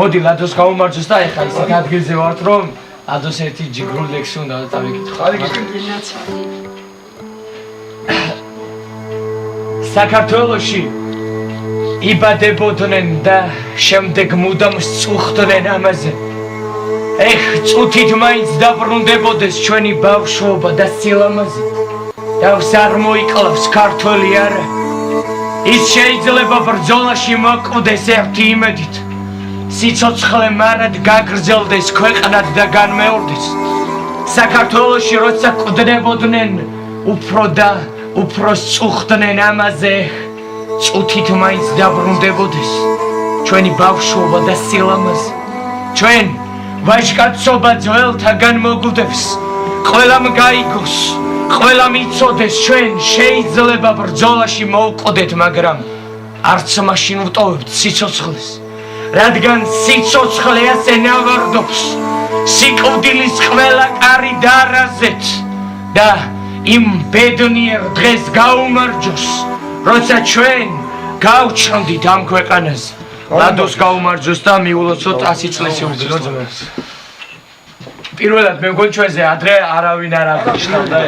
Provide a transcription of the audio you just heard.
მოდი ლადოს გაუმარჯოს და ეხლა ისეთ ადგილზე ვართ რომ ლადოს ერთი ჯიგრულ ლექსი უნდა დავიკითხო. საქართველოში იბადებოდნენ და შემდეგ მუდამ სწუხდნენ ამაზე. ეხ წუთით მაინც დაბრუნდებოდეს ჩვენი ბავშვობა და სილამაზე. თავს არ მოიკლავს ქართველი არა. ის შეიძლება ბრძოლაში მოკვდეს ერთი იმედით. სიცოცხლე მარად გაგრძელდეს ქვეყნად და განმეორდეს. საქართველოში როცა კვდებოდნენ უფრო და უფრო სწუხდნენ ამაზე. წუთით მაინც დაბრუნდებოდეს ჩვენი ბავშვობა და სილამაზე. ჩვენ ვაჟკაცობა ძველთაგან მოგვდებს. ყველამ გაიგოს, ყველამ იცოდეს ჩვენ შეიძლება ბრძოლაში მოვკვდეთ, მაგრამ არც მაშინ ვტოვებთ სიცოცხლეს. რადგან სიცოცხლე ასე ნავარდობს სიკვდილის ყველა კარი დაარაზეთ და იმ ბედნიერ დღეს გაუმარჯოს, როცა ჩვენ გავჩნდით ამ ქვეყანაზე. ლადოს გაუმარჯოს და მიულოცოთ 100 წლის იუბილეს. პირველად მე მგონი ჩვენზე ადრე არავინ არ აღნიშნავდა.